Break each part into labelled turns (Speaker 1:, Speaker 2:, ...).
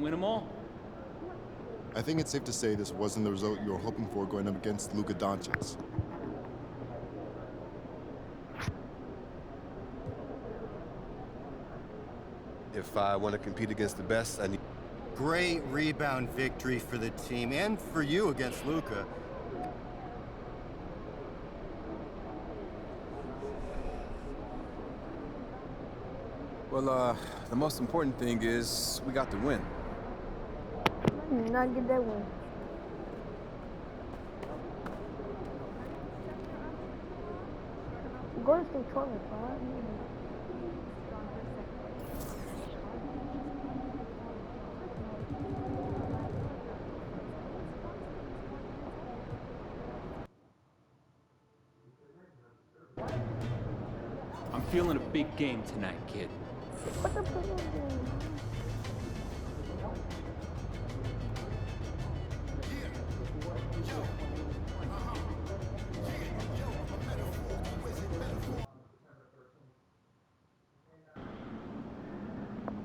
Speaker 1: win them all.
Speaker 2: I think it's safe to say this wasn't the result you were hoping for going up against Luka Doncic.
Speaker 3: If I want to compete against the best, I need...
Speaker 4: Great rebound victory for the team and for you against Luka.
Speaker 5: Well, the most important thing is we got the win.
Speaker 6: Not get that win. Golden State 12 and 5.
Speaker 1: I'm feeling a big game tonight, kid.
Speaker 6: What the fuck is this?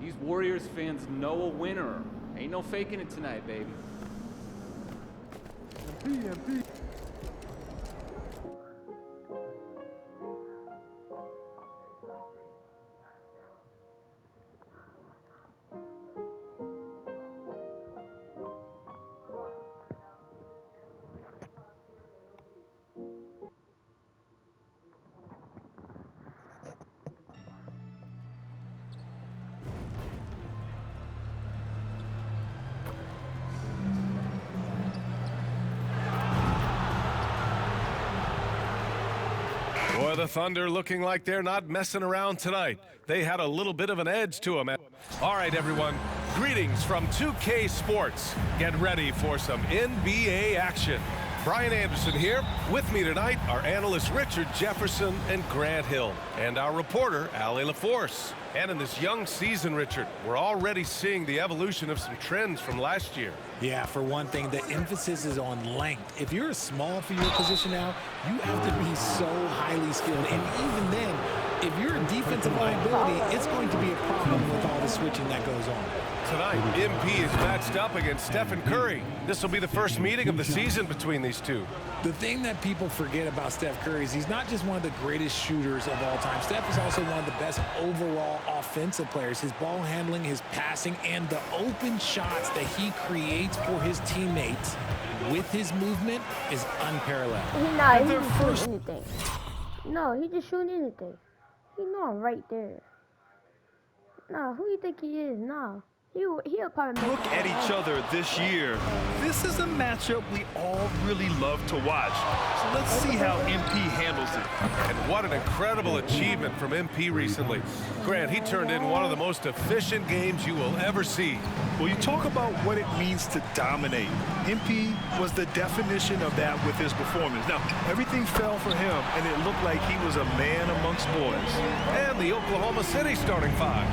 Speaker 1: These Warriors fans know a winner. Ain't no faking it tonight, baby.
Speaker 7: Boy, the Thunder looking like they're not messing around tonight. They had a little bit of an edge to them. All right, everyone. Greetings from 2K Sports. Get ready for some NBA action. Brian Anderson here. With me tonight are analysts Richard Jefferson and Grant Hill, and our reporter, Allie LaForce. And in this young season, Richard, we're already seeing the evolution of some trends from last year.
Speaker 8: Yeah, for one thing, the emphasis is on length. If you're small for your position now, you have to be so highly skilled. And even then, if you're a defensive liability, it's going to be a problem with all the switching that goes on.
Speaker 7: Tonight, MP is matched up against Stephen Curry. This will be the first meeting of the season between these two.
Speaker 8: The thing that people forget about Steph Curry is he's not just one of the greatest shooters of all time. Steph is also one of the best overall offensive players. His ball handling, his passing, and the open shots that he creates for his teammates with his movement is unparalleled.
Speaker 6: He just shooting anything. No, he just shooting anything. He know I'm right there. Nah, who you think he is? Nah. He'll probably
Speaker 9: look at each other this year. This is a matchup we all really love to watch. So let's see how MP handles it.
Speaker 7: And what an incredible achievement from MP recently. Grant, he turned in one of the most efficient games you will ever see.
Speaker 9: Well, you talk about what it means to dominate. MP was the definition of that with his performance. Now, everything fell for him, and it looked like he was a man amongst boys.
Speaker 7: And the Oklahoma City starting five.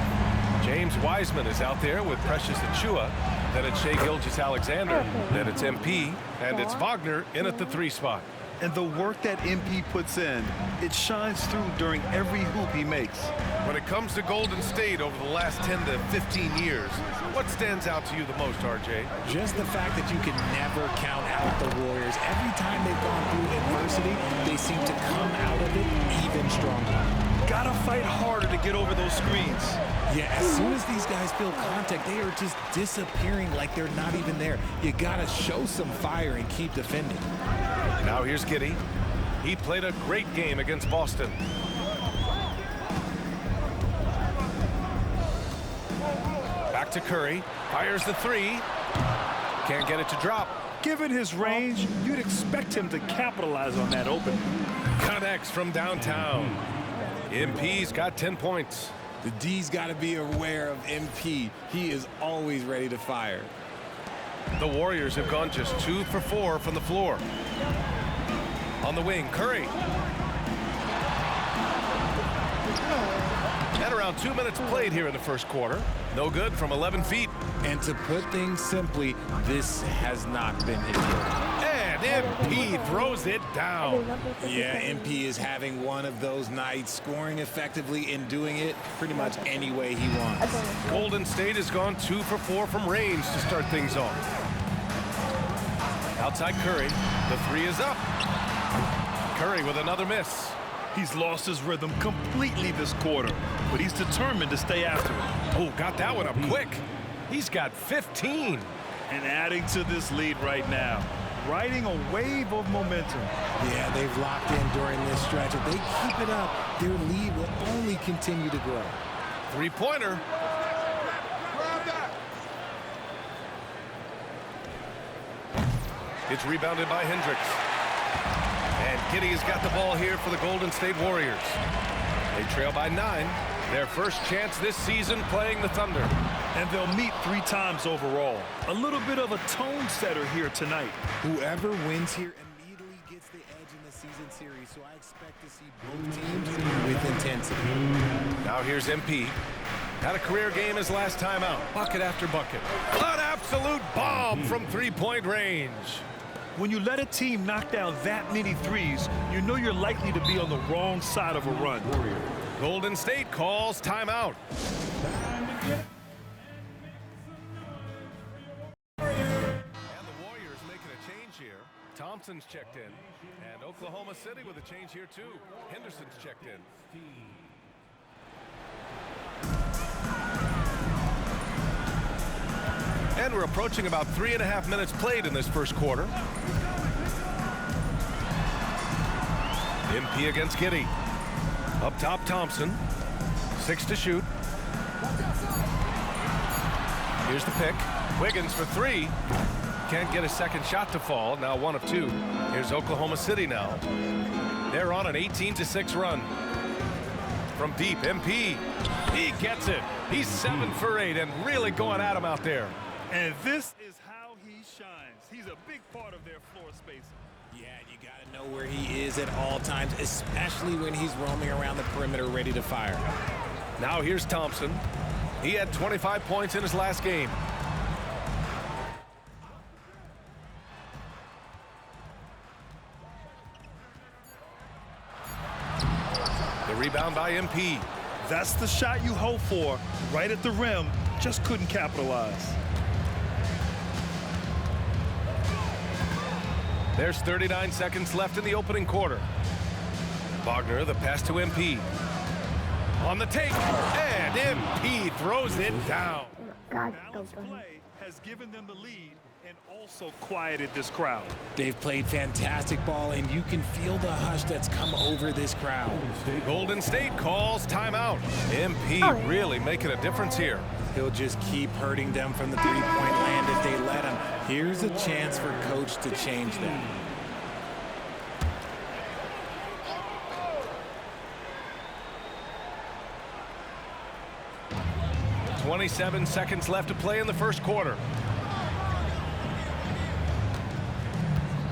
Speaker 7: James Wiseman is out there with Precious Achiuwa. Then it's Shai Gilgeous-Alexander. Then it's MP. And it's Wagner in at the 3 spot.
Speaker 9: And the work that MP puts in, it shines through during every hoop he makes.
Speaker 7: When it comes to Golden State over the last 10 to 15 years, what stands out to you the most, RJ?
Speaker 8: Just the fact that you can never count out the Warriors. Every time they've gone through adversity, they seem to come out of it even stronger.
Speaker 9: Gotta fight harder to get over those screens.
Speaker 8: Yeah, as soon as these guys feel contact, they are just disappearing like they're not even there. You gotta show some fire and keep defending.
Speaker 7: Now here's Giddey. He played a great game against Boston. Back to Curry. Fires the 3. Can't get it to drop.
Speaker 9: Given his range, you'd expect him to capitalize on that open.
Speaker 7: Connects from downtown. MP's got 10 points.
Speaker 8: The D's got to be aware of MP. He is always ready to fire.
Speaker 7: The Warriors have gone just 2 for 4 from the floor. On the wing, Curry. And around 2 minutes played here in the first quarter. No good from 11 feet.
Speaker 8: And to put things simply, this has not been his work.
Speaker 7: And MP throws it down.
Speaker 8: Yeah, MP is having one of those nights, scoring effectively and doing it pretty much any way he wants.
Speaker 7: Golden State has gone 2 for 4 from range to start things off. Outside Curry, the three is up. Curry with another miss.
Speaker 9: He's lost his rhythm completely this quarter, but he's determined to stay after it.
Speaker 7: Oh, got that one up quick. He's got 15.
Speaker 9: And adding to this lead right now, riding a wave of momentum.
Speaker 8: Yeah, they've locked in during this stretch. If they keep it up, their lead will only continue to grow.
Speaker 7: Three-pointer. It's rebounded by Hendricks. And Giddey has got the ball here for the Golden State Warriors. They trail by 9. Their first chance this season playing the Thunder.
Speaker 9: And they'll meet 3 times overall. A little bit of a tone setter here tonight.
Speaker 8: Whoever wins here immediately gets the edge in the season series, so I expect to see both teams with intensity.
Speaker 7: Now here's MP. Had a career game his last time out. Bucket after bucket. An absolute bomb from three-point range.
Speaker 9: When you let a team knock down that many threes, you know you're likely to be on the wrong side of a run.
Speaker 7: Golden State calls timeout. And the Warriors making a change here. Thompson's checked in. And Oklahoma City with a change here too. Henderson's checked in. And we're approaching about 3.5 minutes played in this first quarter. MP against Giddey. Up top, Thompson. 6 to shoot. Here's the pick. Wiggins for 3. Can't get a second shot to fall. Now 1 of 2. Here's Oklahoma City now. They're on an 18-6 run. From deep, MP. He gets it. He's 7 for 8 and really going at him out there.
Speaker 9: And this is how he shines. He's a big part of their floor spacing.
Speaker 8: Yeah, you got to know where he is at all times, especially when he's roaming around the perimeter ready to fire.
Speaker 7: Now here's Thompson. He had 25 points in his last game. The rebound by MP.
Speaker 9: That's the shot you hope for. Right at the rim, just couldn't capitalize.
Speaker 7: There's 39 seconds left in the opening quarter. Wagner, the pass to MP. On the take, and MP throws it down.
Speaker 9: Balanced play has given them the lead and also quieted this crowd.
Speaker 8: They've played fantastic ball, and you can feel the hush that's come over this crowd.
Speaker 7: Golden State calls timeout. MP really making a difference here.
Speaker 8: He'll just keep hurting them from the three-point land if they let him. Here's a chance for Coach to change that.
Speaker 7: .27 seconds left to play in the first quarter.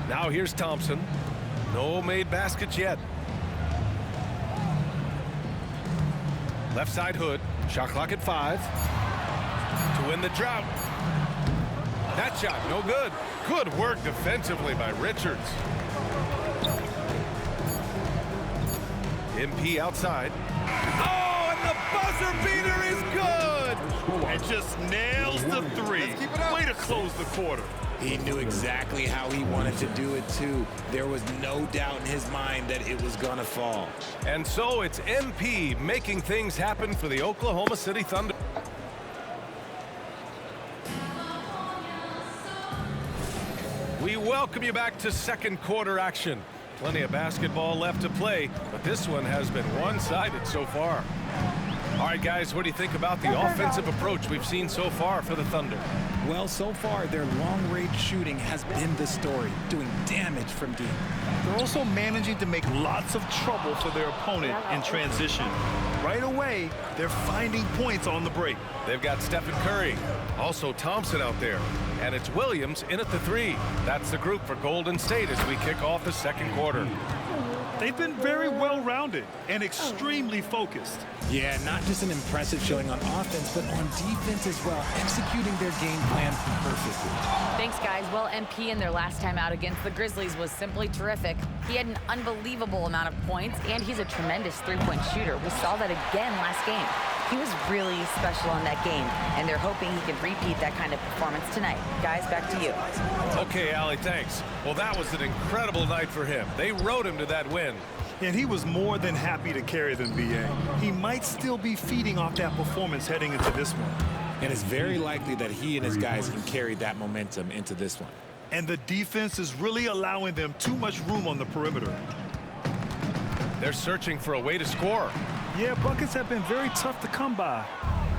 Speaker 7: Now here's Thompson. No made baskets yet. Left side Hood. Shot clock at 5. To win the drought. That shot no good. Good work defensively by Richards. MP outside. Oh, and the buzzer beater is good.
Speaker 9: And just nails the 3. Way to close the quarter.
Speaker 8: He knew exactly how he wanted to do it, too. There was no doubt in his mind that it was going to fall.
Speaker 7: And so it's MP making things happen for the Oklahoma City Thunder. We welcome you back to second quarter action. Plenty of basketball left to play, but this one has been one-sided so far. All right, guys, what do you think about the offensive approach we've seen so far for the Thunder?
Speaker 8: Well, so far, their long-range shooting has been the story, doing damage from deep.
Speaker 9: They're also managing to make lots of trouble for their opponent in transition. Right away, they're finding points on the break.
Speaker 7: They've got Stephen Curry, also Thompson out there, and it's Williams in at the 3. That's the group for Golden State as we kick off the second quarter.
Speaker 9: They've been very well-rounded and extremely focused.
Speaker 8: Yeah, not just an impressive showing on offense, but on defense as well, executing their game plan perfectly.
Speaker 10: Thanks, guys. Well, MP in their last time out against the Grizzlies was simply terrific. He had an unbelievable amount of points, and he's a tremendous three-point shooter. We saw that again last game. He was really special in that game, and they're hoping he can repeat that kind of performance tonight. Guys, back to you.
Speaker 7: Okay, Allie, thanks. Well, that was an incredible night for him. They rode him to that win.
Speaker 9: And he was more than happy to carry them, B.A. He might still be feeding off that performance heading into this one.
Speaker 8: And it's very likely that he and his guys can carry that momentum into this one.
Speaker 9: And the defense is really allowing them too much room on the perimeter.
Speaker 7: They're searching for a way to score.
Speaker 9: Yeah, buckets have been very tough to come by.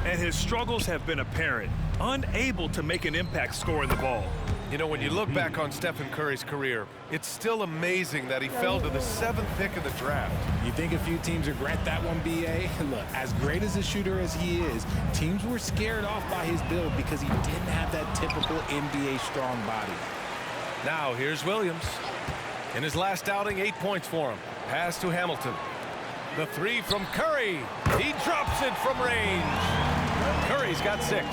Speaker 9: And his struggles have been apparent, unable to make an impact scoring the ball.
Speaker 7: You know, when you look back on Stephen Curry's career, it's still amazing that he fell to the 7th pick of the draft.
Speaker 8: You think a few teams regret that one, B.A.? Look, as great as a shooter as he is, teams were scared off by his build because he didn't have that typical NBA strong body.
Speaker 7: Now, here's Williams. In his last outing, 8 points for him. Pass to Hamilton. The three from Curry. He drops it from range. Curry's got 6.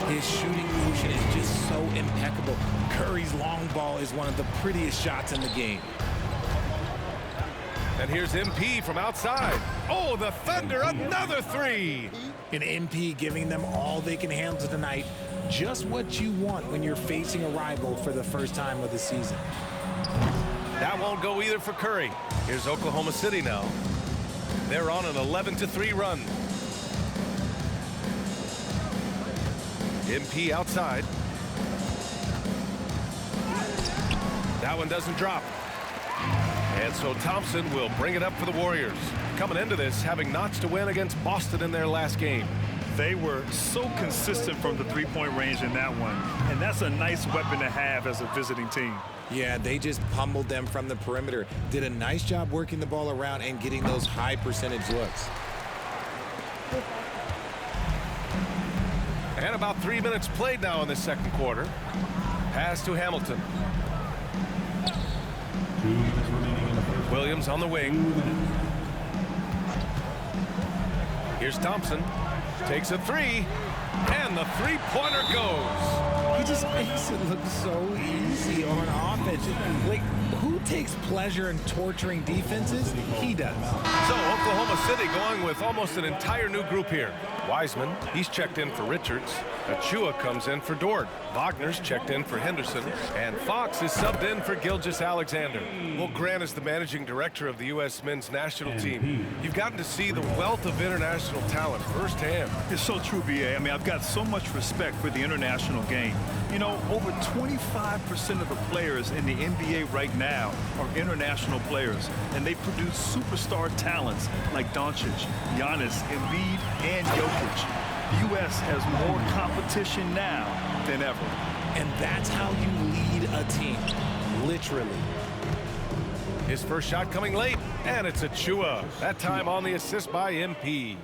Speaker 8: His shooting motion is just so impeccable. Curry's long ball is one of the prettiest shots in the game.
Speaker 7: And here's MP from outside. Oh, the Thunder, another 3.
Speaker 8: And MP giving them all they can handle tonight. Just what you want when you're facing a rival for the first time of the season.
Speaker 7: That won't go either for Curry. Here's Oklahoma City now. They're on an 11-3 run. MP outside. That one doesn't drop. And so Thompson will bring it up for the Warriors. Coming into this, having notched a win against Boston in their last game.
Speaker 9: They were so consistent from the three-point range in that one. And that's a nice weapon to have as a visiting team.
Speaker 8: Yeah, they just pummeled them from the perimeter. Did a nice job working the ball around and getting those high percentage looks.
Speaker 7: And about 3 minutes played now in the second quarter. Pass to Hamilton. Williams on the wing. Here's Thompson. Takes a 3. And the three-pointer goes.
Speaker 8: He just makes it look so easy on offense. Like, who takes pleasure in torturing defenses? He does.
Speaker 7: So Oklahoma City going with almost an entire new group here. Wiseman, he's checked in for Richards. Achua comes in for Dort. Wagner's checked in for Henderson. And Fox is subbed in for Gilgeous-Alexander. Well, Grant is the managing director of the U.S. men's national team. You've gotten to see the wealth of international talent firsthand.
Speaker 9: It's so true, B.A. I mean, I've got so much respect for the international game. You know, over 25% of the players in the NBA right now are international players, and they produce superstar talents like Doncic, Giannis, Embiid, and Jokic. The U.S. has more competition now than ever.
Speaker 8: And that's how you lead a team, literally.
Speaker 7: His first shot coming late, and it's Achua. That time on the assist by MP.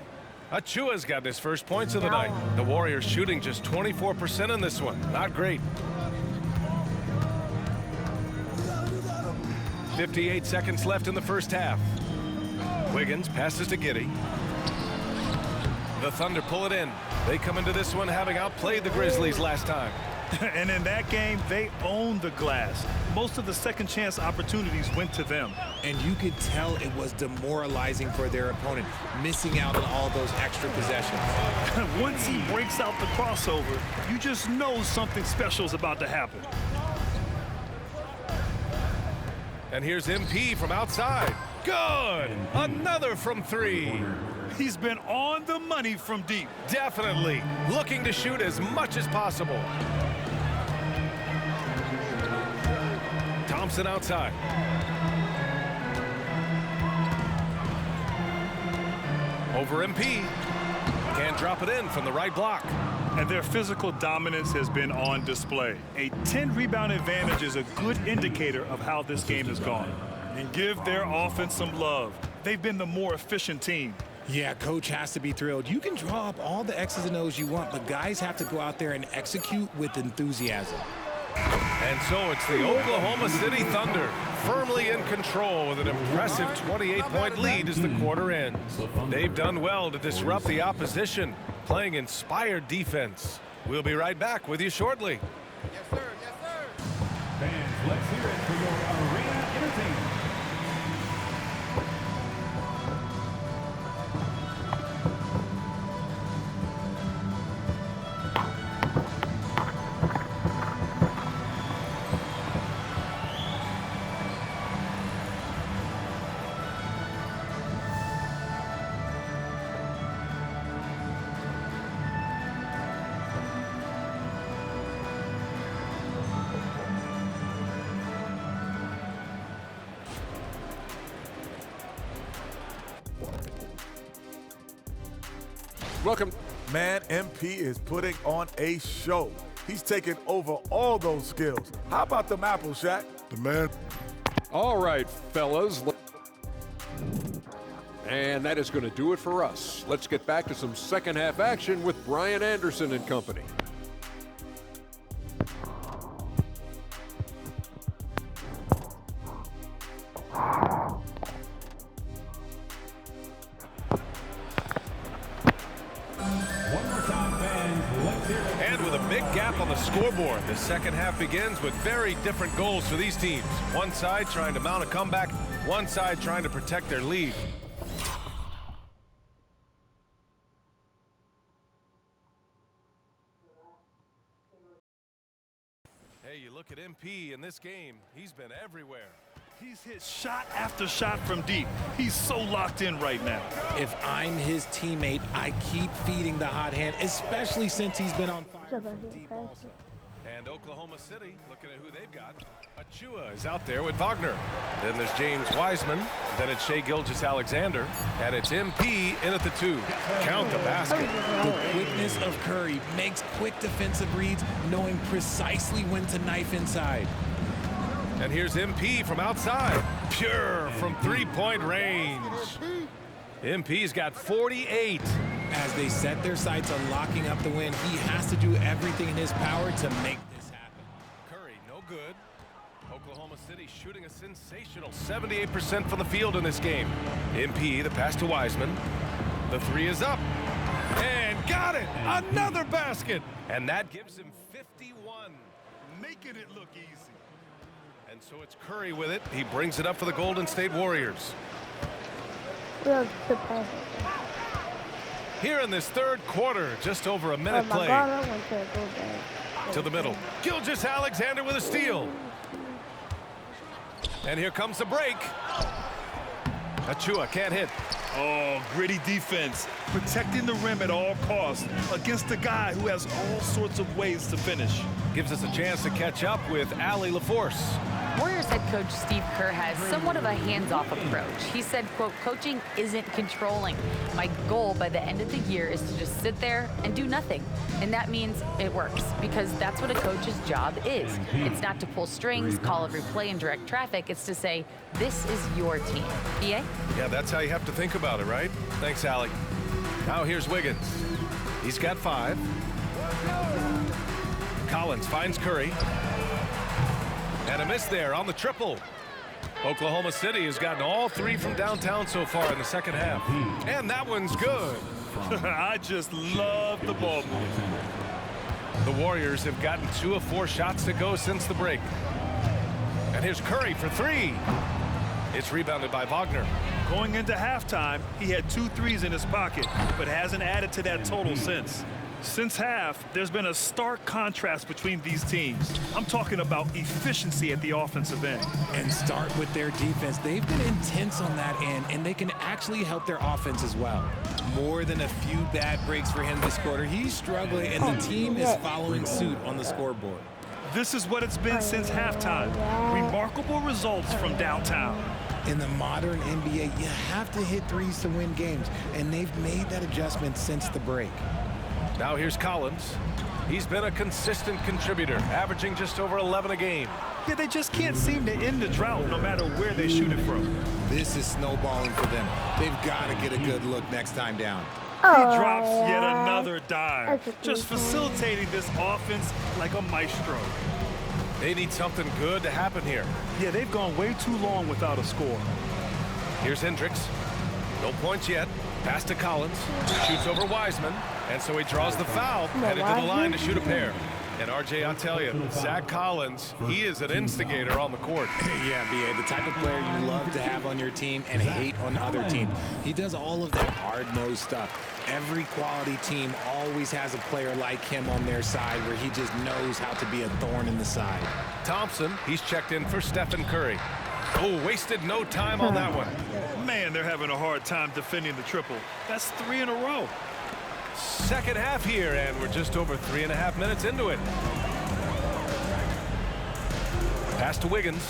Speaker 7: Achua's got his first points of the night. The Warriors shooting just 24% in this one. Not great. 58 seconds left in the first half. Wiggins passes to Giddey. The Thunder pull it in. They come into this one having outplayed the Grizzlies last time.
Speaker 9: And in that game, they owned the glass. Most of the second chance opportunities went to them.
Speaker 8: And you could tell it was demoralizing for their opponent, missing out on all those extra possessions.
Speaker 9: Once he breaks out the crossover, you just know something special is about to happen.
Speaker 7: And here's MP from outside. Good! Another from 3.
Speaker 9: He's been on the money from deep.
Speaker 7: Definitely. Looking to shoot as much as possible. Thompson outside. Over MP. Can't drop it in from the right block.
Speaker 9: And their physical dominance has been on display. A 10-rebound advantage is a good indicator of how this game has gone. And give their offense some love. They've been the more efficient team.
Speaker 8: Yeah, coach has to be thrilled. You can draw up all the X's and O's you want, but guys have to go out there and execute with enthusiasm.
Speaker 7: And so it's the Oklahoma City Thunder firmly in control with an impressive 28-point lead as the quarter ends. They've done well to disrupt the opposition, playing inspired defense. We'll be right back with you shortly.
Speaker 4: Yes, sir. Yes, sir.
Speaker 11: Fans, let's hear it for your arena entertainment.
Speaker 12: Welcome. Man, MP is putting on a show. He's taking over all those skills. How about them apples, Shaq?
Speaker 13: The man. All right, fellas. And that is going to do it for us. Let's get back to some second half action with Brian Anderson and company.
Speaker 7: On the scoreboard, the second half begins with very different goals for these teams. One side trying to mount a comeback, one side trying to protect their lead. Hey, you look at MP in this game, he's been everywhere.
Speaker 9: He's hit shot after shot from deep. He's so locked in right now.
Speaker 8: If I'm his teammate, I keep feeding the hot hand, especially since he's been on fire from deep also.
Speaker 7: And Oklahoma City, looking at who they've got. Achua is out there with Wagner. Then there's James Wiseman. Then it's Shai Gilgeous-Alexander. And it's MP in at the 2. Count the basket.
Speaker 8: The quickness of Curry makes quick defensive reads, knowing precisely when to knife inside.
Speaker 7: And here's MP from outside. Pure from three-point range. MP's got 48.
Speaker 8: As they set their sights on locking up the win, he has to do everything in his power to make this happen.
Speaker 7: Curry, no good. Oklahoma City shooting a sensational 78% from the field in this game. MP, the pass to Wiseman. The 3 is up. And got it! Another basket! And that gives him 51.
Speaker 9: Making it look easy.
Speaker 7: And so it's Curry with it. He brings it up for the Golden State Warriors. Here in this third quarter, just over a minute played. To the middle. Gilgeous-Alexander with a steal. And here comes the break. Achua can't hit.
Speaker 9: Oh, gritty defense. Protecting the rim at all costs against a guy who has all sorts of ways to finish.
Speaker 7: Gives us a chance to catch up with Allie LaForce.
Speaker 10: Warriors head coach Steve Kerr has somewhat of a hands-off approach. He said, quote, coaching isn't controlling. My goal by the end of the year is to just sit there and do nothing. And that means it works because that's what a coach's job is. It's not to pull strings, call every play, and direct traffic. It's to say, this is your team. BA?
Speaker 7: Yeah, that's how you have to think about it, right? Thanks, Allie. Now here's Wiggins. He's got 5. Collins finds Curry. And a miss there on the triple. Oklahoma City has gotten all 3 from downtown so far in the second half. And that one's good.
Speaker 9: I just love the ball movement.
Speaker 7: The Warriors have gotten 2 of 4 shots to go since the break. And here's Curry for 3. It's rebounded by Wagner.
Speaker 9: Going into halftime, he had 2 threes in his pocket, but hasn't added to that total since. Since half, there's been a stark contrast between these teams. I'm talking about efficiency at the offensive end.
Speaker 8: And start with their defense. They've been intense on that end, and they can actually help their offense as well. More than a few bad breaks for him this quarter. He's struggling, and the team is following suit on the scoreboard.
Speaker 9: This is what it's been since halftime. Remarkable results from downtown.
Speaker 8: In the modern NBA, you have to hit threes to win games, and they've made that adjustment since the break.
Speaker 7: Now here's Collins. He's been a consistent contributor, averaging just over 11 a game.
Speaker 9: Yeah, they just can't seem to end the drought no matter where they shoot it from.
Speaker 8: This is snowballing for them. They've got to get a good look next time down.
Speaker 9: He drops yet another dive, just facilitating this offense like a maestro.
Speaker 7: They need something good to happen here.
Speaker 9: Yeah, they've gone way too long without a score.
Speaker 7: Here's Hendricks. No points yet. Pass to Collins. Shoots over Wiseman. And so he draws the foul. Headed to the line to shoot a pair. And RJ, I'll tell you, Zach Collins, he is an instigator on the court.
Speaker 8: Yeah, B.A., the type of player you love to have on your team and hate on other teams. He does all of that hard-nosed stuff. Every quality team always has a player like him on their side where he just knows how to be a thorn in the side.
Speaker 7: Thompson, he's checked in for Stephen Curry. Oh, wasted no time on that one.
Speaker 9: Man, they're having a hard time defending the triple. That's 3 in a row.
Speaker 7: Second half here, and we're just over 3.5 minutes into it. Pass to Wiggins.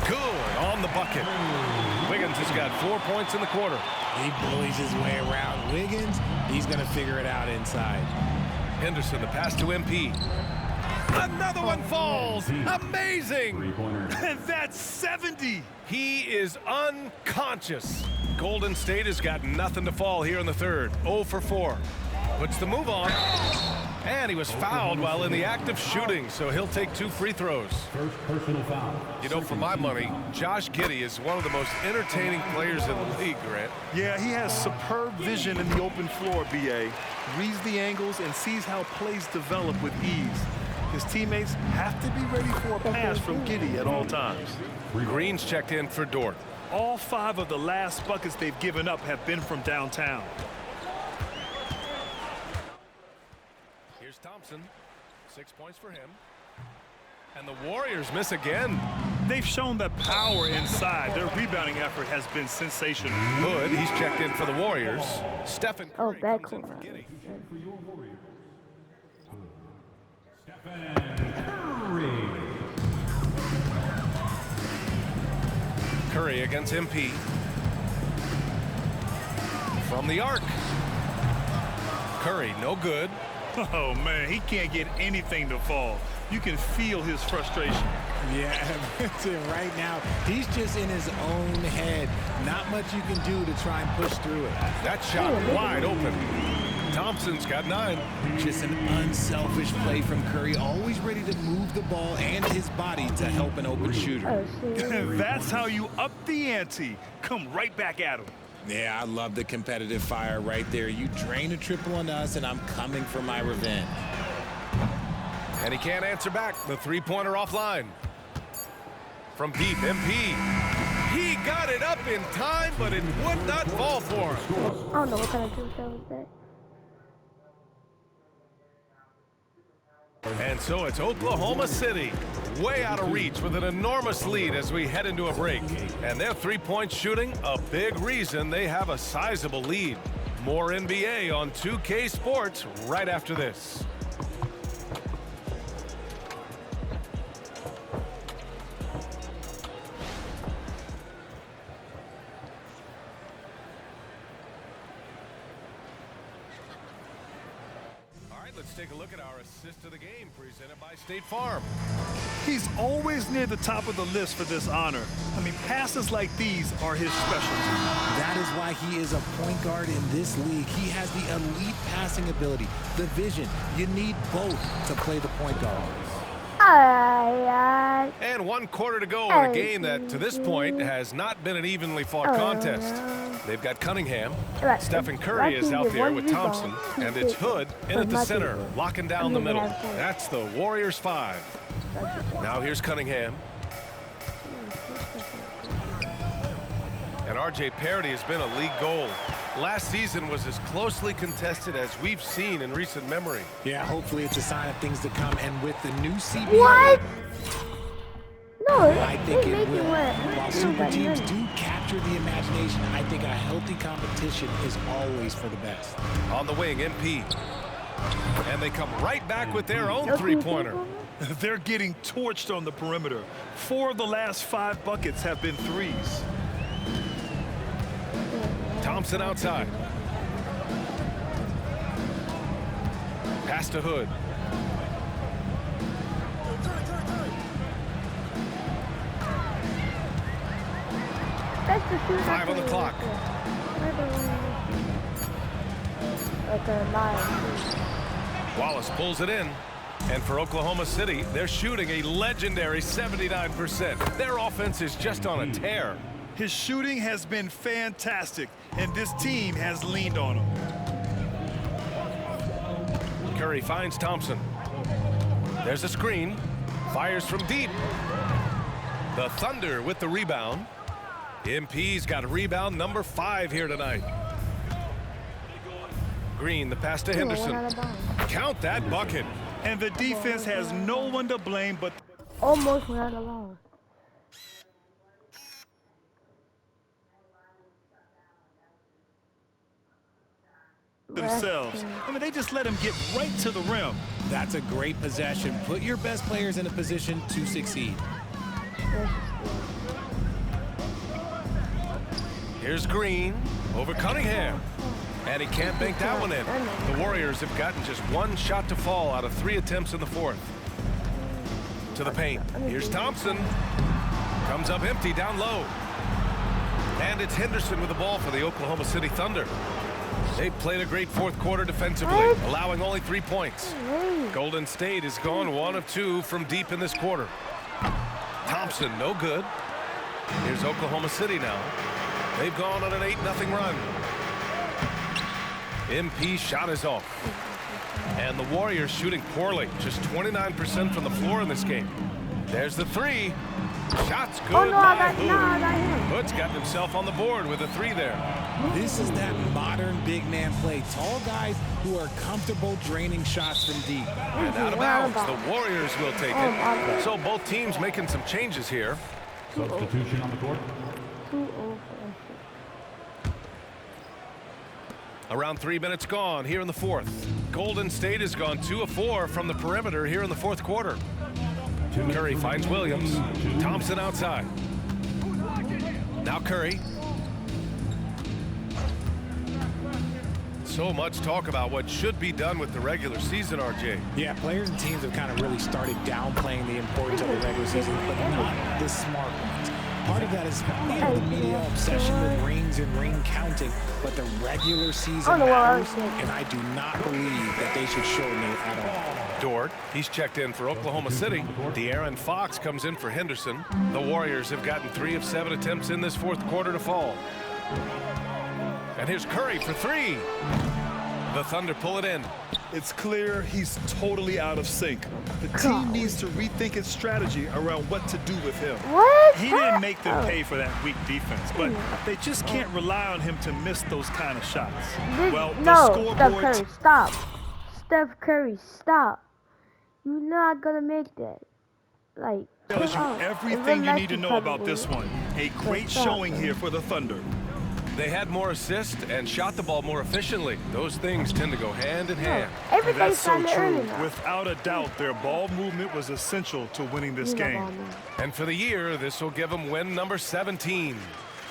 Speaker 7: Good on the bucket. Wiggins has got 4 points in the quarter.
Speaker 8: He bullies his way around Wiggins. He's going to figure it out inside.
Speaker 7: Henderson, the pass to MP. Another one falls. Amazing.
Speaker 9: And that's 70.
Speaker 7: He is unconscious. Golden State has got nothing to fall here in the third. 0 for 4. Puts the move on. And he was fouled while in the act of shooting, so he'll take 2 free throws.
Speaker 11: First personal foul.
Speaker 7: You know, for my money, Josh Giddey is one of the most entertaining players in the league, Grant.
Speaker 9: Yeah, he has superb vision in the open floor, B.A. Reads the angles and sees how plays develop with ease. His teammates have to be ready for a pass from Giddey at all times.
Speaker 7: Green's checked in for Dort.
Speaker 9: All 5 of the last buckets they've given up have been from downtown.
Speaker 7: Here's Thompson. 6 points for him. And the Warriors miss again.
Speaker 9: They've shown that power inside. Their rebounding effort has been sensational.
Speaker 7: Hood, he's checked in for the Warriors. Stephen Curry comes in for Giddey. Curry against MP. From the arc. Curry, no good.
Speaker 9: Oh, man, he can't get anything to fall. You can feel his frustration.
Speaker 8: Yeah, right now, he's just in his own head. Not much you can do to try and push through it.
Speaker 7: That shot wide open. Thompson's got 9.
Speaker 8: Just an unselfish play from Curry, always ready to move the ball and his body to help an open shooter.
Speaker 9: That's how you up the ante. Come right back at him.
Speaker 8: Yeah, I love the competitive fire right there. You drain a triple on us, and I'm coming for my revenge.
Speaker 7: And he can't answer back. The three-pointer offline. From deep, MP. He got it up in time, but it would not fall for him.
Speaker 6: I don't know what kind of juice that was that.
Speaker 7: And so it's Oklahoma City, way out of reach with an enormous lead as we head into a break. And their three-point shooting, a big reason they have a sizable lead. More NBA on 2K Sports right after this. Let's take a look at our assist of the game presented by State Farm.
Speaker 9: He's always near the top of the list for this honor. I mean, passes like these are his specialty.
Speaker 8: That is why he is a point guard in this league. He has the elite passing ability, the vision. You need both to play the point guard.
Speaker 7: And 1 quarter to go in a game that, to this point, has not been an evenly fought contest. They've got Cunningham. Stephen Curry is out there with Thompson. And it's Hood in at the center, locking down the middle. That's the Warriors 5. Now here's Cunningham. And R.J. Parody has been a league goal. Last season was as closely contested as we've seen in recent memory.
Speaker 8: Yeah, hopefully it's a sign of things to come. And with the new CBA...
Speaker 6: What? No,
Speaker 8: I think it will. While super teams do capture the imagination, I think a healthy competition is always for the best.
Speaker 7: On the wing, MP. And they come right back with their own three-pointer.
Speaker 9: They're getting torched on the perimeter. 4 of the last 5 buckets have been threes.
Speaker 7: Thompson outside. Pass to Hood.
Speaker 6: That's the shoot.
Speaker 7: 5 on the clock. Wallace pulls it in. And for Oklahoma City, they're shooting a legendary 79%. Their offense is just on a tear.
Speaker 9: His shooting has been fantastic, and this team has leaned on him.
Speaker 7: Curry finds Thompson. There's a screen. Fires from deep. The Thunder with the rebound. MP's got rebound number 5 here tonight. Green, the pass to Henderson. Count that bucket.
Speaker 9: And the defense has no one to blame but
Speaker 6: almost went out of line.
Speaker 9: themselves. I mean, they just let him get right to the rim.
Speaker 8: That's a great possession. Put your best players in a position to succeed.
Speaker 7: Here's Green over Cunningham. And he can't bank that one in. The Warriors have gotten just one shot to fall out of 3 attempts in the fourth. To the paint. Here's Thompson. Comes up empty down low. And it's Henderson with the ball for the Oklahoma City Thunder. They played a great fourth quarter defensively, allowing only 3 points. Golden State has gone 1 of 2 from deep in this quarter. Thompson, no good. Here's Oklahoma City now. They've gone on an 8-0 run. MP shot is off. And the Warriors shooting poorly, just 29% from the floor in this game. There's the 3. Shots good.
Speaker 6: Oh, no, I got him.
Speaker 7: Hood's got himself on the board with a 3 there.
Speaker 8: This is that modern big man play. Tall guys who are comfortable draining shots from deep.
Speaker 7: And out of bounds, the Warriors will take it. So both teams making some changes here.
Speaker 11: Substitution on the court.
Speaker 7: Around 3 minutes gone here in the fourth. Golden State has gone 2 of 4 from the perimeter here in the fourth quarter. Curry finds Williams. Thompson outside. Now Curry. So much talk about what should be done with the regular season, RJ.
Speaker 8: Yeah, players and teams have kind of really started downplaying the importance of the regular season, but not the smart ones. Part of that is the media obsession with rings and ring counting, but the regular season matters, and I do not believe that they should shorten it at all.
Speaker 7: Dort, he's checked in for Oklahoma City. De'Aaron Fox comes in for Henderson. The Warriors have gotten 3 of 7 attempts in this fourth quarter to fall. And here's Curry for 3. The Thunder pull it in.
Speaker 9: It's clear he's totally out of sync. The team needs to rethink its strategy around what to do with him. He didn't make them pay for that weak defense, but they just can't rely on him to miss those kind of shots. Well, the scoreboard...
Speaker 6: Steph Curry, stop. Steph Curry, stop. You're not gonna make that. Like,
Speaker 9: tells you everything you need to know about this one. A great showing here for the Thunder.
Speaker 7: They had more assists and shot the ball more efficiently. Those things tend to go hand in hand.
Speaker 9: That's so true. Without a doubt, their ball movement was essential to winning this game.
Speaker 7: And for the year, this will give them win number 17.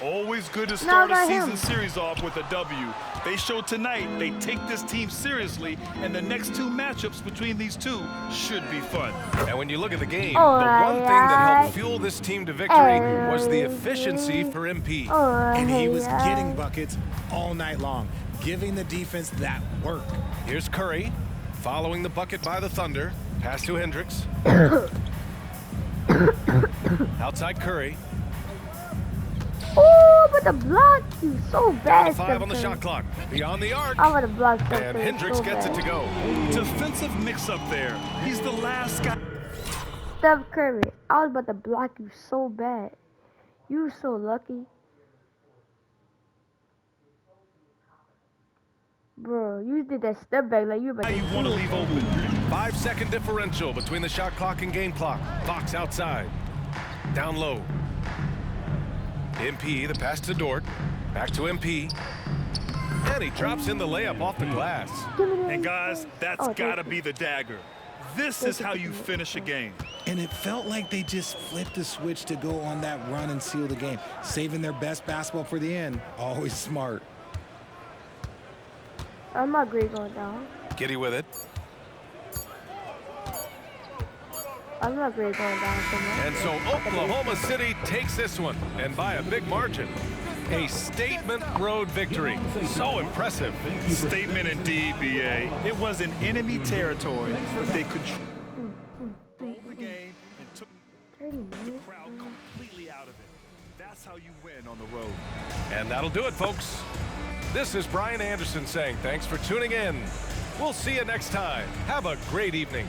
Speaker 9: Always good to start a season series off with a W. They show tonight they take this team seriously, and the next 2 matchups between these two should be fun.
Speaker 7: And when you look at the game, the one thing that helped fuel this team to victory was the efficiency for MP.
Speaker 8: And he was getting buckets all night long, giving the defense that work.
Speaker 7: Here's Curry, following the bucket by the Thunder. Pass to Hendricks. Outside Curry.
Speaker 6: Oh, but the block you so bad.
Speaker 7: 5 on the shot clock. Beyond the arc.
Speaker 6: I would have blocked
Speaker 7: and Hendricks gets it to go.
Speaker 9: Defensive mix-up there. He's the last guy.
Speaker 6: Steph Curry, I was about to block you so bad. You were so lucky. Bro, you did that step back like you were about to
Speaker 9: want to leave open.
Speaker 7: 5-second differential between the shot clock and game clock. Fox outside. Down low. MP, the pass to Dort. Back to MP. And he drops in the layup off the glass.
Speaker 9: And guys, that's got to be the dagger. This is how you finish a game.
Speaker 8: And it felt like they just flipped the switch to go on that run and seal the game. Saving their best basketball for the end. Always smart.
Speaker 6: I'm not great going down.
Speaker 7: Giddy with it.
Speaker 6: I'm not great going down so much.
Speaker 7: And so Oklahoma City takes this one, and by a big margin. A statement road victory. So impressive.
Speaker 9: Statement indeed, BA. It was in enemy territory, but they controlled the game and took the crowd completely out of it. That's how you win on the road.
Speaker 7: And that'll do it, folks. This is Brian Anderson saying thanks for tuning in. We'll see you next time. Have a great evening.